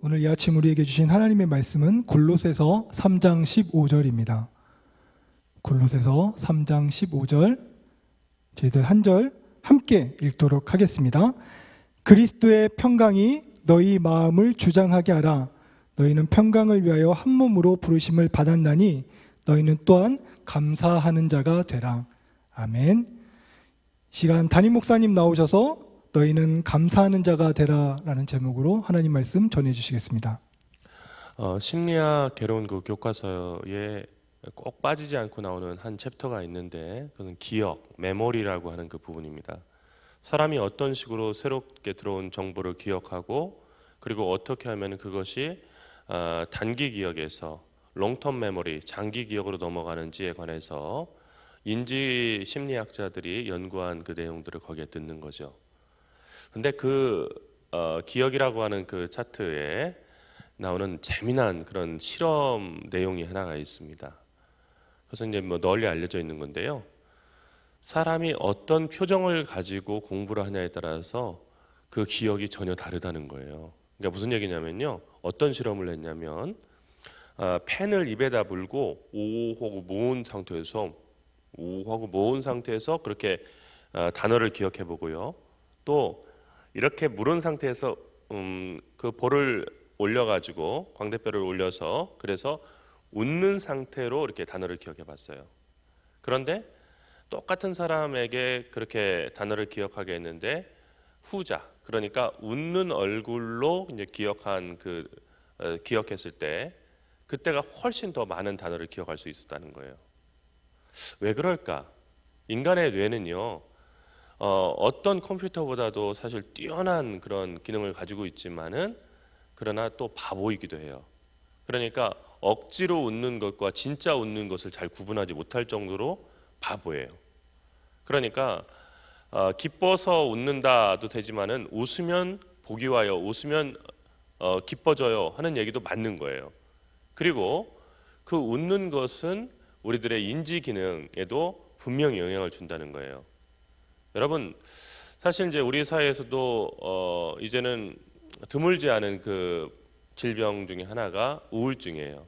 오늘 이 아침 우리에게 주신 하나님의 말씀은 골로새서 3장 15절입니다. 골로새서 3장 15절 저희들 한 절 함께 읽도록 하겠습니다. 그리스도의 평강이 너희 마음을 주장하게 하라. 너희는 평강을 위하여 한 몸으로 부르심을 받았나니 너희는 또한 감사하는 자가 되라. 아멘. 시간 담임 목사님 나오셔서 너희는 감사하는 자가 되라라는 제목으로 하나님 말씀 전해 주시겠습니다. 심리학 개론그 교과서에 꼭 빠지지 않고 나오는 한 챕터가 있는데 그것은 기억, 메모리라고 하는 그 부분입니다. 사람이 어떤 식으로 새롭게 들어온 정보를 기억하고 그리고 어떻게 하면 그것이 단기 기억에서 롱텀 메모리, 장기 기억으로 넘어가는지에 관해서 인지 심리학자들이 연구한 그 내용들을 거기에 듣는 거죠. 근데 기억이라고 하는 그 차트에 나오는 재미난 그런 실험 내용이 하나가 있습니다. 그래서 이제 널리 알려져 있는 건데요. 사람이 어떤 표정을 가지고 공부를 하냐에 따라서 그 기억이 전혀 다르다는 거예요. 그러니까 무슨 얘기냐면요. 어떤 실험을 했냐면 펜을 입에다 불고 오하고 모은 상태에서 그렇게 단어를 기억해 보고요. 또 이렇게 물은 상태에서 그 볼을 올려가지고 광대뼈를 올려서 그래서 웃는 상태로 이렇게 단어를 기억해 봤어요. 그런데 똑같은 사람에게 그렇게 단어를 기억하게 했는데 후자, 그러니까 웃는 얼굴로 이제 기억했을 때 그때가 훨씬 더 많은 단어를 기억할 수 있었다는 거예요. 왜 그럴까? 인간의 뇌는요. 어떤 컴퓨터보다도 사실 뛰어난 그런 기능을 가지고 있지만은 그러나 또 바보이기도 해요. 그러니까 억지로 웃는 것과 진짜 웃는 것을 잘 구분하지 못할 정도로 바보예요. 그러니까 기뻐서 웃는다도 되지만은 웃으면 복이 와요. 웃으면 기뻐져요 하는 얘기도 맞는 거예요. 그리고 그 웃는 것은 우리들의 인지 기능에도 분명히 영향을 준다는 거예요. 여러분, 사실 이제 우리 사회에서도 이제는 드물지 않은 그 질병 중에 하나가 우울증이에요.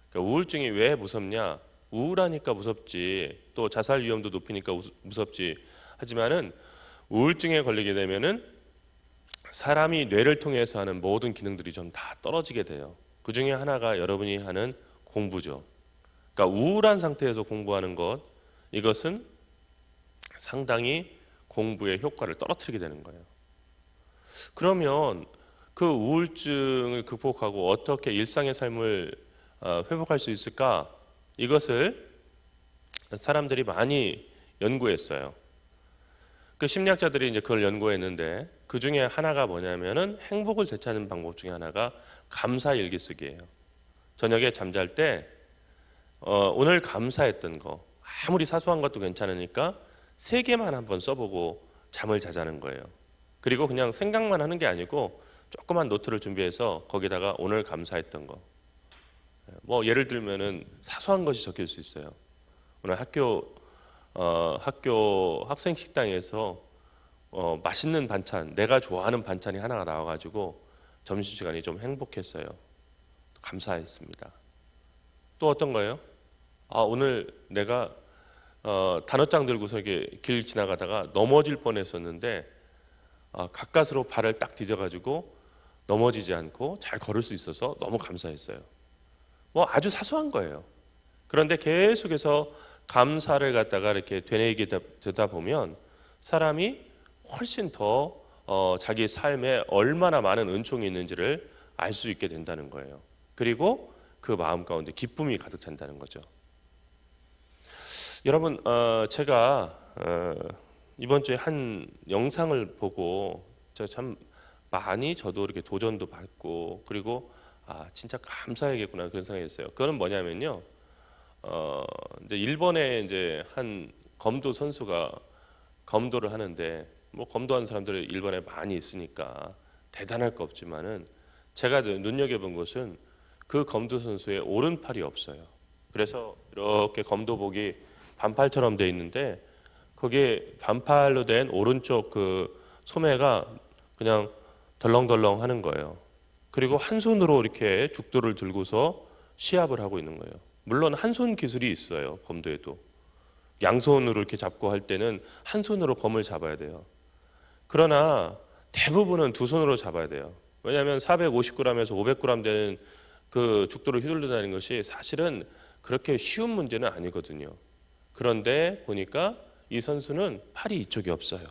그러니까 우울증이 왜 무섭냐? 우울하니까 무섭지. 또 자살 위험도 높으니까 무섭지. 하지만은 우울증에 걸리게 되면은 사람이 뇌를 통해서 하는 모든 기능들이 좀 다 떨어지게 돼요. 그 중에 하나가 여러분이 하는 공부죠. 그러니까 우울한 상태에서 공부하는 것, 이것은 상당히 공부의 효과를 떨어뜨리게 되는 거예요. 그러면 그 우울증을 극복하고 어떻게 일상의 삶을 회복할 수 있을까? 이것을 사람들이 많이 연구했어요. 그 심리학자들이 이제 그걸 연구했는데 그 중에 하나가 뭐냐면은 행복을 되찾는 방법 중에 하나가 감사 일기 쓰기예요. 저녁에 잠잘 때 오늘 감사했던 거 아무리 사소한 것도 괜찮으니까 3개만 한번 써보고 잠을 자자는 거예요. 그리고 그냥 생각만 하는 게 아니고 조그만 노트를 준비해서 거기다가 오늘 감사했던 거. 뭐 예를 들면은 사소한 것이 적힐 수 있어요. 오늘 학교 학생 식당에서 맛있는 반찬, 내가 좋아하는 반찬이 하나가 나와가지고 점심시간이 좀 행복했어요. 감사했습니다. 또 어떤 거예요? 오늘 내가 단어장 들고서 이렇게 길 지나가다가 넘어질 뻔했었는데 가까스로 발을 딱 디뎌가지고 넘어지지 않고 잘 걸을 수 있어서 너무 감사했어요. 뭐 아주 사소한 거예요. 그런데 계속해서 감사를 갖다가 이렇게 되뇌이게 되다 보면 사람이 훨씬 더 자기 삶에 얼마나 많은 은총이 있는지를 알 수 있게 된다는 거예요. 그리고 그 마음 가운데 기쁨이 가득 찬다는 거죠. 여러분, 제가 이번 주에 한 영상을 보고 제가 참 많이 저도 이렇게 도전도 받고 그리고 진짜 감사해야겠구나 그런 생각이 했어요. 그거는 뭐냐면요. 이제 일본에 이제 한 검도 선수가 검도를 하는데 뭐 검도하는 사람들이 일본에 많이 있으니까 대단할 거 없지만은 제가 눈여겨본 것은 그 검도 선수의 오른팔이 없어요. 그래서 이렇게 검도복이 반팔처럼 돼 있는데 거기에 반팔로 된 오른쪽 그 소매가 그냥 덜렁덜렁 하는 거예요. 그리고 한 손으로 이렇게 죽도를 들고서 시합을 하고 있는 거예요. 물론 한 손 기술이 있어요. 검도에도. 양손으로 이렇게 잡고 할 때는 한 손으로 검을 잡아야 돼요. 그러나 대부분은 두 손으로 잡아야 돼요. 왜냐하면 450g에서 500g 되는 그 죽도를 휘둘러다니는 것이 사실은 그렇게 쉬운 문제는 아니거든요. 그런데 보니까 이 선수는 팔이 이쪽이 없어요.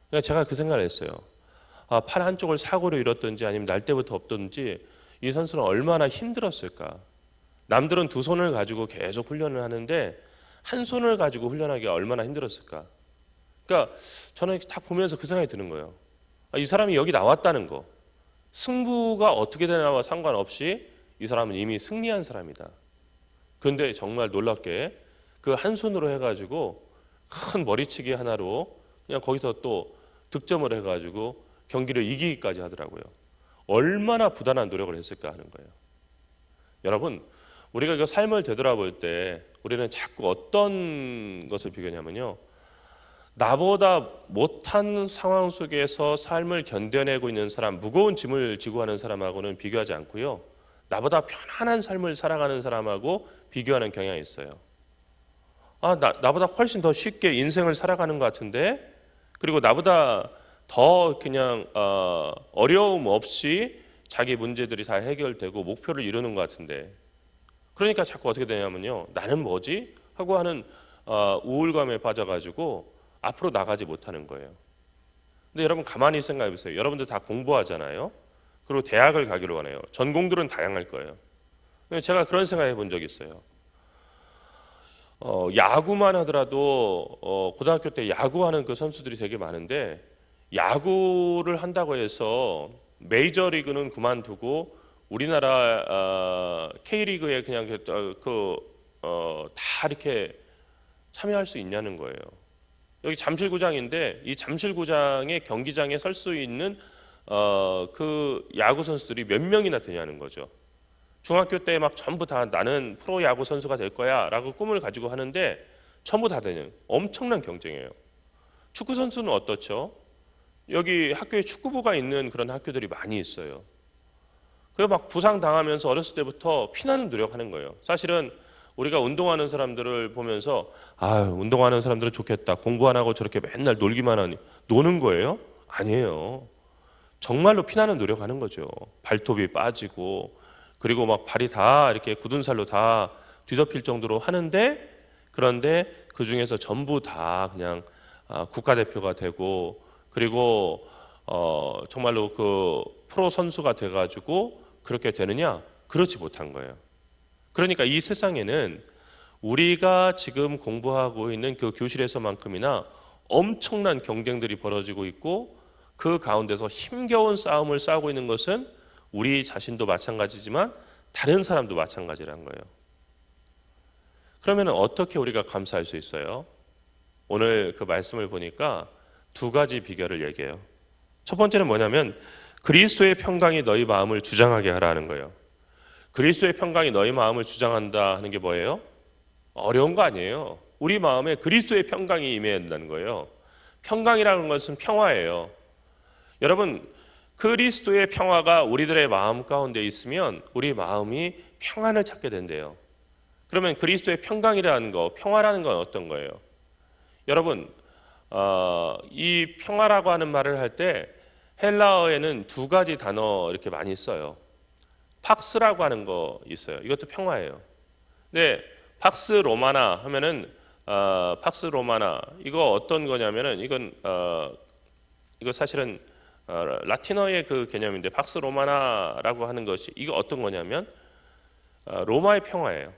그러니까 제가 그 생각을 했어요. 아, 팔 한쪽을 사고로 잃었든지 아니면 날 때부터 없든지 이 선수는 얼마나 힘들었을까. 남들은 두 손을 가지고 계속 훈련을 하는데 한 손을 가지고 훈련하기가 얼마나 힘들었을까. 그러니까 저는 딱 보면서 그 생각이 드는 거예요. 아, 이 사람이 여기 나왔다는 거. 승부가 어떻게 되냐와 상관없이 이 사람은 이미 승리한 사람이다. 그런데 정말 놀랍게 그 한 손으로 해가지고 큰 머리치기 하나로 그냥 거기서 또 득점을 해가지고 경기를 이기기까지 하더라고요. 얼마나 부단한 노력을 했을까 하는 거예요. 여러분, 우리가 그 삶을 되돌아볼 때 우리는 자꾸 어떤 것을 비교하냐면요. 나보다 못한 상황 속에서 삶을 견뎌내고 있는 사람, 무거운 짐을 지고 하는 사람하고는 비교하지 않고요. 나보다 편안한 삶을 살아가는 사람하고 비교하는 경향이 있어요. 아, 나보다 훨씬 더 쉽게 인생을 살아가는 것 같은데, 그리고 나보다 더 그냥 어려움 없이 자기 문제들이 다 해결되고 목표를 이루는 것 같은데, 그러니까 자꾸 어떻게 되냐면요, 나는 뭐지? 하고 하는 우울감에 빠져가지고 앞으로 나가지 못하는 거예요. 근데 여러분 가만히 생각해 보세요. 여러분들 다 공부하잖아요. 그리고 대학을 가기로 하네요. 전공들은 다양할 거예요. 제가 그런 생각해 본 적이 있어요. 야구만 하더라도 고등학교 때 야구하는 그 선수들이 되게 많은데, 야구를 한다고 해서 메이저리그는 그만두고 우리나라 K리그에 그냥 다 이렇게 참여할 수 있냐는 거예요. 여기 잠실구장인데 이 잠실구장의 경기장에 설 수 있는 그 야구 선수들이 몇 명이나 되냐는 거죠. 중학교 때 막 전부 다 나는 프로 야구 선수가 될 거야 라고 꿈을 가지고 하는데 전부 다 되는 엄청난 경쟁이에요. 축구 선수는 어떻죠? 여기 학교에 축구부가 있는 그런 학교들이 많이 있어요. 그래서 막 부상 당하면서 어렸을 때부터 피나는 노력하는 거예요. 사실은 우리가 운동하는 사람들을 보면서 아, 운동하는 사람들은 좋겠다. 공부 안 하고 저렇게 맨날 놀기만 하니 노는 거예요? 아니에요. 정말로 피나는 노력하는 거죠. 발톱이 빠지고 그리고 막 발이 다 이렇게 굳은 살로 다 뒤덮일 정도로 하는데, 그런데 그 중에서 전부 다 그냥 국가대표가 되고 그리고 정말로 그 프로 선수가 돼가지고 그렇게 되느냐? 그렇지 못한 거예요. 그러니까 이 세상에는 우리가 지금 공부하고 있는 그 교실에서만큼이나 엄청난 경쟁들이 벌어지고 있고, 그 가운데서 힘겨운 싸움을 싸우고 있는 것은 우리 자신도 마찬가지지만 다른 사람도 마찬가지라는 거예요. 그러면 어떻게 우리가 감사할 수 있어요? 오늘 그 말씀을 보니까 두 가지 비결을 얘기해요. 첫 번째는 뭐냐면 그리스도의 평강이 너희 마음을 주장하게 하라는 거예요. 그리스도의 평강이 너희 마음을 주장한다 하는 게 뭐예요? 어려운 거 아니에요. 우리 마음에 그리스도의 평강이 임해야 된다는 거예요. 평강이라는 것은 평화예요. 여러분, 그리스도의 평화가 우리들의 마음 가운데 있으면 우리 마음이 평안을 찾게 된대요. 그러면 그리스도의 평강이라는 거, 평화라는 건 어떤 거예요? 여러분, 이 평화라고 하는 말을 할 때 헬라어에는 두 가지 단어 이렇게 많이 써요. 팍스라고 하는 거 있어요. 이것도 평화예요. 근데 팍스 로마나 하면은 팍스 로마나 이거 어떤 거냐면은 이거 사실은 라틴어의 그 개념인데, 팍스 로마나라고 하는 것이 이거 어떤 거냐면 로마의 평화예요.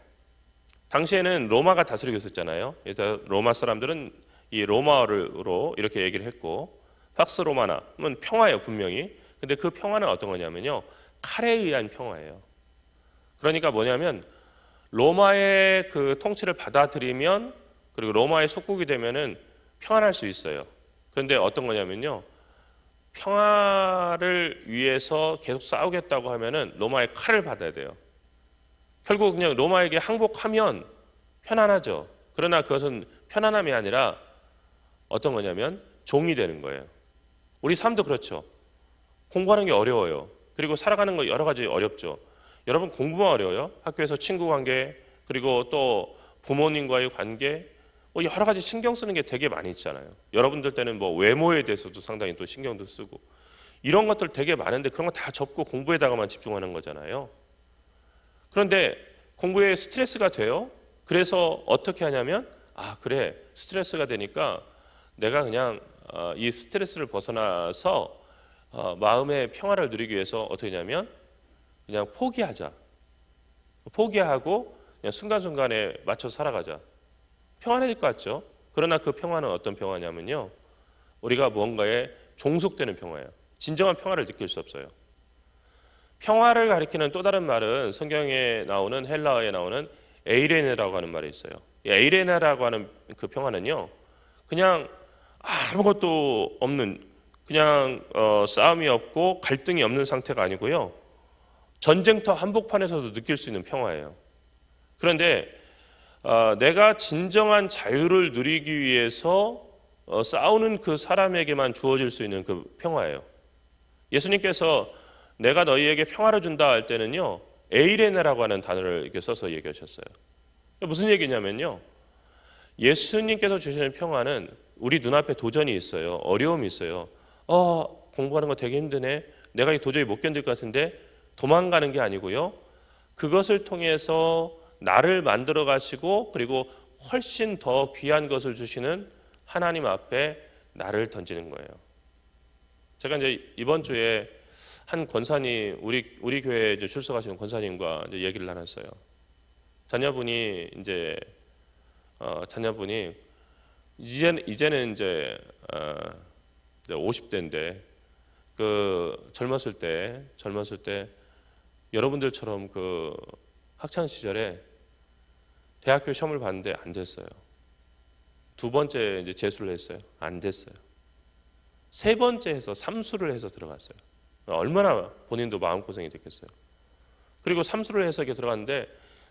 당시에는 로마가 다스리고 있었잖아요. 그래서 로마 사람들은 이 로마어로 이렇게 얘기를 했고, 팍스 로마나는 평화예요, 분명히. 근데 그 평화는 어떤 거냐면요, 칼에 의한 평화예요. 그러니까 뭐냐면 로마의 그 통치를 받아들이면, 그리고 로마의 속국이 되면은 평안할 수 있어요. 그런데 어떤 거냐면요, 평화를 위해서 계속 싸우겠다고 하면은 로마의 칼을 받아야 돼요. 결국 그냥 로마에게 항복하면 편안하죠. 그러나 그것은 편안함이 아니라 어떤 거냐면 종이 되는 거예요. 우리 삶도 그렇죠. 공부하는 게 어려워요. 그리고 살아가는 거 여러 가지 어렵죠. 여러분 공부만 어려워요? 학교에서 친구 관계, 그리고 또 부모님과의 관계, 뭐 여러 가지 신경 쓰는 게 되게 많이 있잖아요. 여러분들 때는 뭐 외모에 대해서도 상당히 또 신경도 쓰고 이런 것들 되게 많은데 그런 거 다 접고 공부에다가만 집중하는 거잖아요. 그런데 공부에 스트레스가 돼요. 그래서 어떻게 하냐면 그래 스트레스가 되니까 내가 그냥 이 스트레스를 벗어나서 마음의 평화를 누리기 위해서 어떻게 하냐면 그냥 포기하고 그냥 순간순간에 맞춰서 살아가자. 평안해질 것 같죠? 그러나 그 평화는 어떤 평화냐면요, 우리가 뭔가에 종속되는 평화예요. 진정한 평화를 느낄 수 없어요. 평화를 가리키는 또 다른 말은 성경에 나오는 헬라어에 나오는 에이레네라고 하는 말이 있어요. 이 에이레네라고 하는 그 평화는요, 그냥 아무것도 없는, 그냥 싸움이 없고 갈등이 없는 상태가 아니고요, 전쟁터 한복판에서도 느낄 수 있는 평화예요. 그런데 내가 진정한 자유를 누리기 위해서 싸우는 그 사람에게만 주어질 수 있는 그 평화예요. 예수님께서 내가 너희에게 평화를 준다 할 때는요, 에이레네라고 하는 단어를 이렇게 써서 얘기하셨어요. 무슨 얘기냐면요, 예수님께서 주시는 평화는 우리 눈앞에 도전이 있어요. 어려움이 있어요. 공부하는 거 되게 힘드네. 내가 도저히 못 견딜 것 같은데 도망가는 게 아니고요, 그것을 통해서 나를 만들어 가시고 그리고 훨씬 더 귀한 것을 주시는 하나님 앞에 나를 던지는 거예요. 제가 이제 이번 주에 한 권사님, 우리 교회에 이제 출석하시는 권사님과 이제 얘기를 나눴어요. 자녀분이 이제는 이제 50대인데 그 젊었을 때 여러분들처럼 그 학창 시절에 대학교 시험을 봤는데 안 됐어요. 두 번째 이제 재수를 했어요. 안 됐어요. 세 번째 해서 삼수를 해서 들어갔어요. 얼마나 본인도 마음고생이 됐겠어요. 그리고 삼수를 해서 이렇게 들어갔는데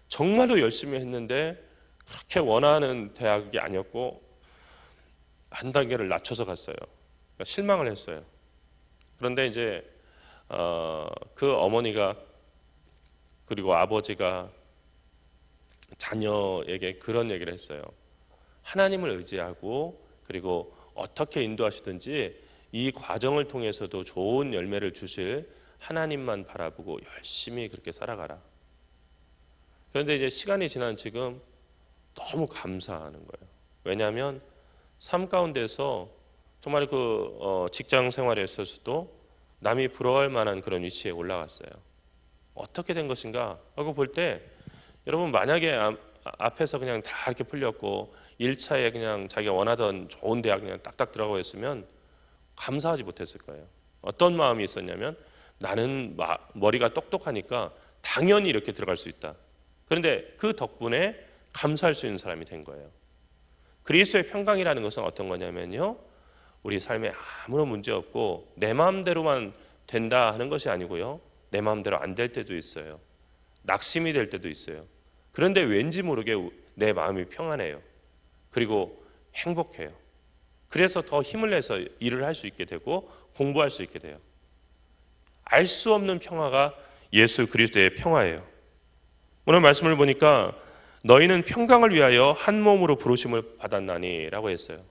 정말로 열심히 했는데 그렇게 원하는 대학이 아니었고 한 단계를 낮춰서 갔어요. 그러니까 실망을 했어요. 그런데 이제 그 어머니가 그리고 아버지가 자녀에게 그런 얘기를 했어요. 하나님을 의지하고 그리고 어떻게 인도하시든지 이 과정을 통해서도 좋은 열매를 주실 하나님만 바라보고 열심히 그렇게 살아가라. 그런데 이제 시간이 지난 지금 너무 감사하는 거예요. 왜냐하면 삶 가운데서 정말 그 직장 생활에 있어서도 남이 부러워할 만한 그런 위치에 올라갔어요. 어떻게 된 것인가 하고 볼 때, 여러분 만약에 앞에서 그냥 다 이렇게 풀렸고 1차에 그냥 자기가 원하던 좋은 대학 그냥 딱딱 들어가고 했으면 감사하지 못했을 거예요. 어떤 마음이 있었냐면 나는 머리가 똑똑하니까 당연히 이렇게 들어갈 수 있다. 그런데 그 덕분에 감사할 수 있는 사람이 된 거예요. 그리스도의 평강이라는 것은 어떤 거냐면요, 우리 삶에 아무런 문제 없고 내 마음대로만 된다 하는 것이 아니고요, 내 마음대로 안 될 때도 있어요. 낙심이 될 때도 있어요. 그런데 왠지 모르게 내 마음이 평안해요. 그리고 행복해요. 그래서 더 힘을 내서 일을 할 수 있게 되고 공부할 수 있게 돼요. 알 수 없는 평화가 예수 그리스도의 평화예요. 오늘 말씀을 보니까 너희는 평강을 위하여 한 몸으로 부르심을 받았나니 라고 했어요.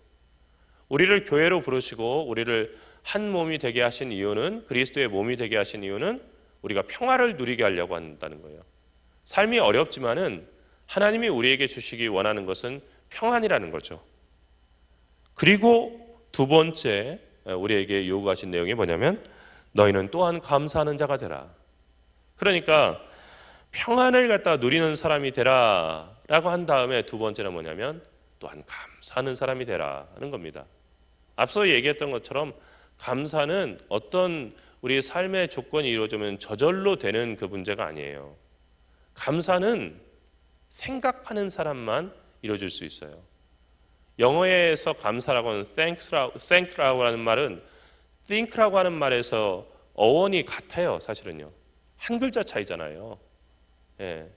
우리를 교회로 부르시고 우리를 한 몸이 되게 하신 이유는, 그리스도의 몸이 되게 하신 이유는 우리가 평화를 누리게 하려고 한다는 거예요. 삶이 어렵지만은 하나님이 우리에게 주시기 원하는 것은 평안이라는 거죠. 그리고 두 번째 우리에게 요구하신 내용이 뭐냐면 너희는 또한 감사하는 자가 되라. 그러니까 평안을 갖다 누리는 사람이 되라 라고 한 다음에 두 번째는 뭐냐면 또한 감사하는 사람이 되라 하는 겁니다. 앞서 얘기했던 것처럼 감사는 어떤 우리 삶의 조건이 이루어지면 저절로 되는 그 문제가 아니에요. 감사는 생각하는 사람만 이루어질 수 있어요. 영어에서 감사라고 하는 thank라고 하는 말은 think라고 하는 말에서 어원이 같아요. 사실은요. 한 글자 차이잖아요. 예.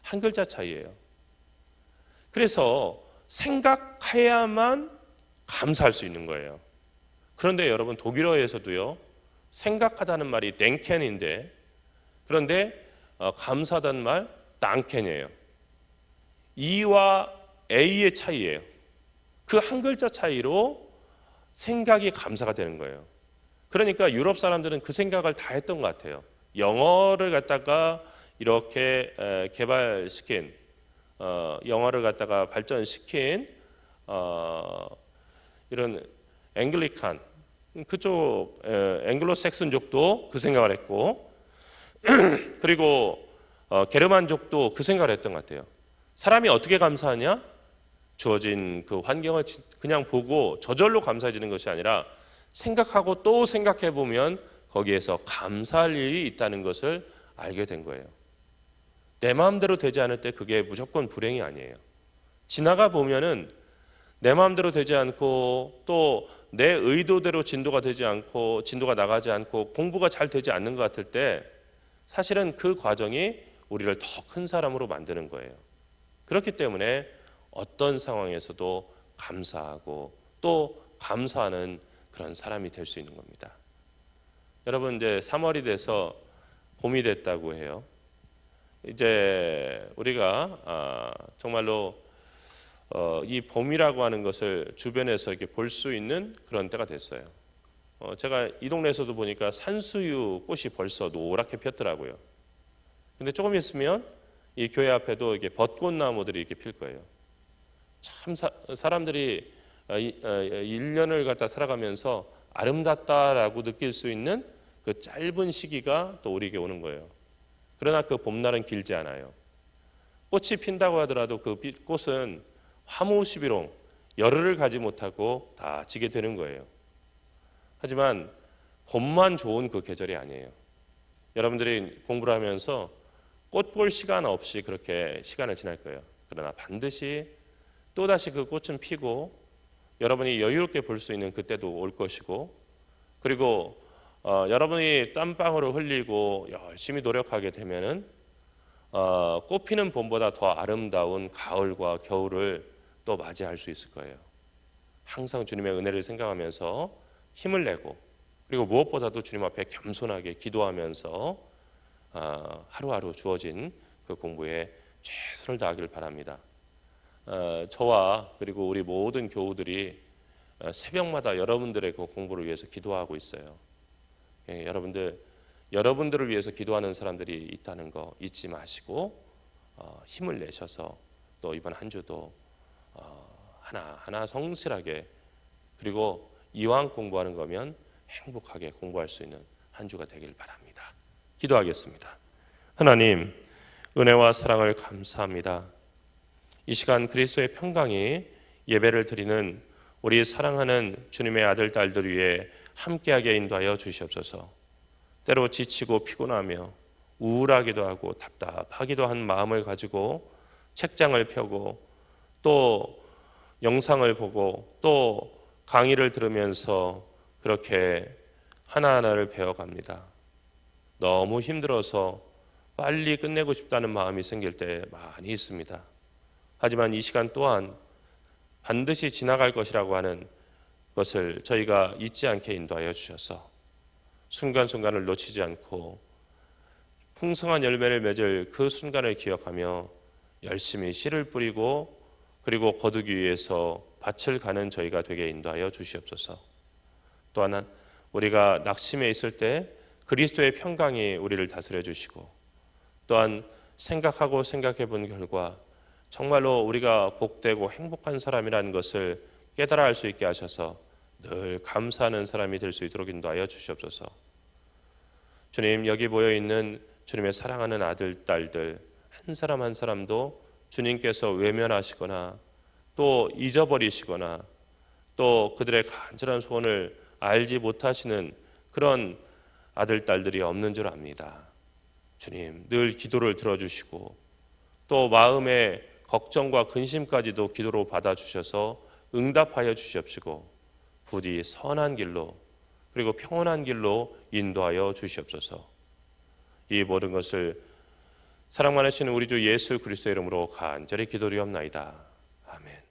한 글자 차이예요. 그래서 생각해야만 감사할 수 있는 거예요. 그런데 여러분 독일어에서도요, 생각하다는 말이 땡켄인데, 그런데 감사하다는 말 땅켄이에요. E와 A의 차이예요. 그 한 글자 차이로 생각이 감사가 되는 거예요. 그러니까 유럽 사람들은 그 생각을 다 했던 것 같아요. 영어를 갖다가 이렇게 개발시킨, 영어를 갖다가 발전시킨 이런 앵글리칸, 그쪽 앵글로색슨족도 그 생각을 했고, 그리고 게르만족도 그 생각을 했던 것 같아요. 사람이 어떻게 감사하냐? 주어진 그 환경을 그냥 보고 저절로 감사해지는 것이 아니라 생각하고 또 생각해 보면 거기에서 감사할 일이 있다는 것을 알게 된 거예요. 내 마음대로 되지 않을 때 그게 무조건 불행이 아니에요. 지나가 보면은 내 마음대로 되지 않고 또 내 의도대로 진도가 되지 않고 진도가 나가지 않고 공부가 잘 되지 않는 것 같을 때 사실은 그 과정이 우리를 더 큰 사람으로 만드는 거예요. 그렇기 때문에 어떤 상황에서도 감사하고 또 감사하는 그런 사람이 될 수 있는 겁니다. 여러분, 이제 3월이 돼서 봄이 됐다고 해요. 이제 우리가 정말로 이 봄이라고 하는 것을 주변에서 이렇게 볼 수 있는 그런 때가 됐어요. 제가 이 동네에서도 보니까 산수유 꽃이 벌써 노랗게 폈더라고요. 근데 조금 있으면 이 교회 앞에도 이렇게 벚꽃나무들이 이렇게 필 거예요. 참 사람들이 1년을 갖다 살아가면서 아름답다라고 느낄 수 있는 그 짧은 시기가 또 우리에게 오는 거예요. 그러나 그 봄날은 길지 않아요. 꽃이 핀다고 하더라도 그 꽃은 화무시비롱, 열흘을 가지 못하고 다 지게 되는 거예요. 하지만 봄만 좋은 그 계절이 아니에요. 여러분들이 공부를 하면서 꽃 볼 시간 없이 그렇게 시간을 지날 거예요. 그러나 반드시 또다시 그 꽃은 피고 여러분이 여유롭게 볼 수 있는 그때도 올 것이고, 그리고 여러분이 땀방울을 흘리고 열심히 노력하게 되면은 꽃 피는 봄보다 더 아름다운 가을과 겨울을 또 맞이할 수 있을 거예요. 항상 주님의 은혜를 생각하면서 힘을 내고, 그리고 무엇보다도 주님 앞에 겸손하게 기도하면서 하루하루 주어진 그 공부에 최선을 다하기를 바랍니다. 저와 그리고 우리 모든 교우들이 새벽마다 여러분들의 그 공부를 위해서 기도하고 있어요. 여러분들을 위해서 기도하는 사람들이 있다는 거 잊지 마시고 힘을 내셔서 또 이번 한 주도 하나하나 성실하게, 그리고 이왕 공부하는 거면 행복하게 공부할 수 있는 한 주가 되길 바랍니다. 기도하겠습니다. 하나님, 은혜와 사랑을 감사합니다. 이 시간 그리스도의 평강이 예배를 드리는 우리 사랑하는 주님의 아들 딸들 위해 함께하게 인도하여 주시옵소서. 때로 지치고 피곤하며 우울하기도 하고 답답하기도 한 마음을 가지고 책장을 펴고 또 영상을 보고 또 강의를 들으면서 그렇게 하나하나를 배워갑니다. 너무 힘들어서 빨리 끝내고 싶다는 마음이 생길 때 많이 있습니다. 하지만 이 시간 또한 반드시 지나갈 것이라고 하는 것을 저희가 잊지 않게 인도하여 주셔서 순간순간을 놓치지 않고 풍성한 열매를 맺을 그 순간을 기억하며 열심히 씨를 뿌리고 그리고 거두기 위해서 밭을 가는 저희가 되게 인도하여 주시옵소서. 또 하나, 우리가 낙심해 있을 때 그리스도의 평강이 우리를 다스려 주시고, 또한 생각하고 생각해 본 결과 정말로 우리가 복되고 행복한 사람이라는 것을 깨달아 알 수 있게 하셔서 늘 감사하는 사람이 될 수 있도록 인도하여 주시옵소서. 주님, 여기 모여 있는 주님의 사랑하는 아들, 딸들 한 사람 한 사람도 주님께서 외면하시거나 또 잊어버리시거나 또 그들의 간절한 소원을 알지 못하시는 그런 아들, 딸들이 없는 줄 압니다. 주님, 늘 기도를 들어주시고 또 마음의 걱정과 근심까지도 기도로 받아주셔서 응답하여 주시옵시고 부디 선한 길로 그리고 평온한 길로 인도하여 주시옵소서. 이 모든 것을 사랑 많으시는 우리 주 예수 그리스도의 이름으로 간절히 기도드리옵나이다. 아멘.